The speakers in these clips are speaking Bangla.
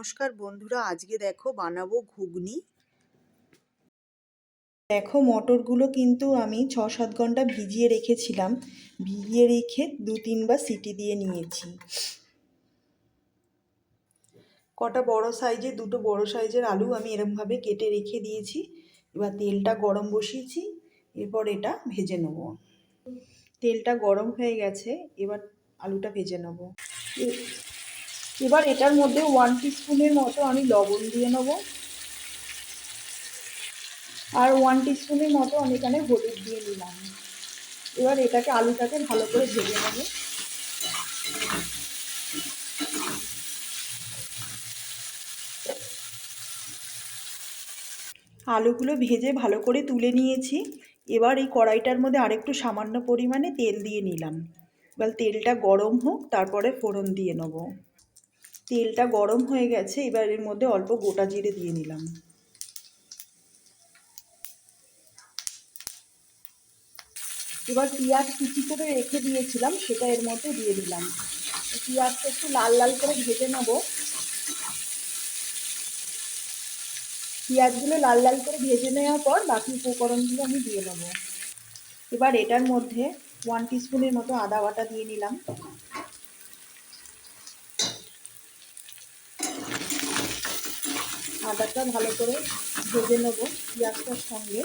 নমস্কার বন্ধুরা, আজকে দেখো বানাবো ঘুগনি। দেখো মটরগুলো কিন্তু আমি ৬-৭ ঘন্টা ভিজিয়ে রেখেছিলাম। ভিজিয়ে রেখে ২-৩ বার সিটি দিয়ে নিয়েছি। কটা বড় সাইজের, দুটো বড় সাইজের আলু আমি এরকমভাবে কেটে রেখে দিয়েছি। এবার তেলটা গরম বসিয়েছি, এরপর এটা ভেজে নেব। তেলটা গরম হয়ে গেছে, এবার আলুটা ভেজে নেব। এবার এটার মধ্যে 1 টিস্পুনের মতো আমি লবণ দিয়ে নেব, আর 1 টিস্পুনের মতো আমি এখানে হলুদ দিয়ে নিলাম। এবার এটাকে আলুটাকে ভালো করে ভেজে নেব। আলুগুলো ভেজে ভালো করে তুলে নিয়েছি। এবার এই কড়াইটার মধ্যে আরেকটু সামান্য পরিমাণে তেল দিয়ে নিলাম। এবার তেলটা গরম হোক, তারপরে ফোড়ন দিয়ে নেব। তেলটা গরম হয়ে গেছে, এবার এর মধ্যে অল্প গোটা জিরে দিয়ে নিলাম। এবার পেঁয়াজ কুচি করে রেখে দিয়েছিলাম, সেটা এর মধ্যে দিয়ে দিলাম। পেঁয়াজটা একটু লাল লাল করে ভেজে নেব। পেঁয়াজগুলো লাল লাল করে ভেজে নেওয়ার পর বাকি উপকরণগুলো আমি দিয়ে নেব। এবার এটার মধ্যে 1 টিস্পুনের মতো আদা বাটা দিয়ে নিলাম। আদাটা ভালো করে ভেজে নেব পেঁয়াজটার সঙ্গে।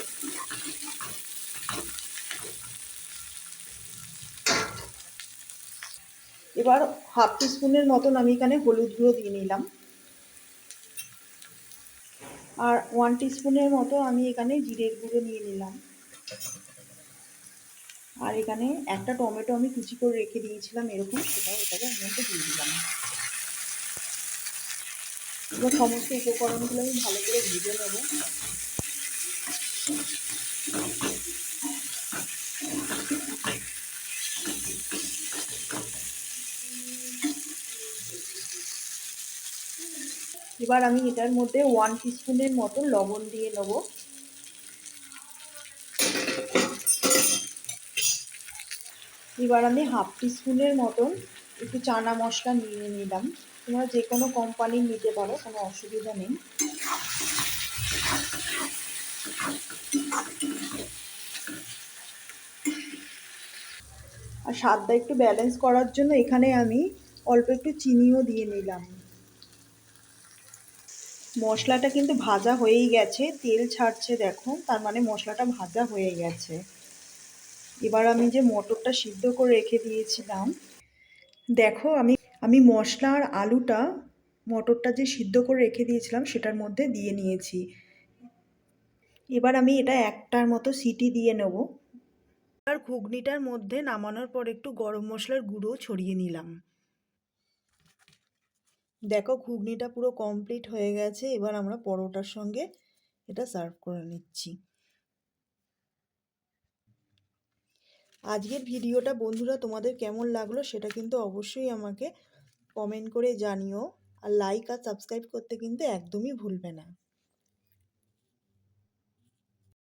এবার 1/2 টিস্পুনের মতন আমি এখানে হলুদ গুঁড়ো দিয়ে নিলাম, আর 1 টিস্পুনের মতো আমি এখানে জিরের গুঁড়ো নিয়ে নিলাম। আর এখানে একটা টমেটো আমি কুচি করে রেখে দিয়েছিলাম এরকম, সেটাও এটাকে এর মধ্যে দিয়ে দিলাম। এবার সমস্ত উপকরণগুলো আমি ভালো করে ভেজে নেব। এবার আমি এটার মধ্যে 1 টিস্পুনের মতো লবণ দিয়ে নেব। এবার আমি 1/2 টিস্পুনের মতন একটু চানা মশলা নিয়ে নিলাম। তোমরা যে কোনো কোম্পানির নিতে পারো, কোনো অসুবিধা নেই। আর স্বাদটা একটু ব্যালেন্স করার জন্য এখানে আমি অল্প একটু চিনিও দিয়ে নিলাম। মশলাটা কিন্তু ভাজা হয়েই গেছে, তেল ছাড়ছে দেখো, তার মানে মশলাটা ভাজা হয়ে গেছে। এবার আমি যে মটরটা সিদ্ধ করে রেখে দিয়েছিলাম, দেখো আমি মশলা আর আলুটা, মটরটা যে সিদ্ধ করে রেখে দিয়েছিলাম সেটার মধ্যে দিয়ে নিয়েছি। এবার আমি এটা একটার মতো সিটি দিয়ে নেব। আর ঘুগনিটার মধ্যে নামানোর পর একটু গরম মশলার গুঁড়ো ছড়িয়ে নিলাম। দেখো ঘুগনিটা পুরো কমপ্লিট হয়ে গেছে। এবার আমরা পরোটার সঙ্গে এটা সার্ভ করে নিচ্ছি। আজকের ভিডিওটা বন্ধুরা তোমাদের কেমন লাগলো সেটা কিন্তু অবশ্যই আমাকে কমেন্ট করে জানিও, আর লাইক আর সাবস্ক্রাইব করতে কিন্তু একদমই ভুলবে না।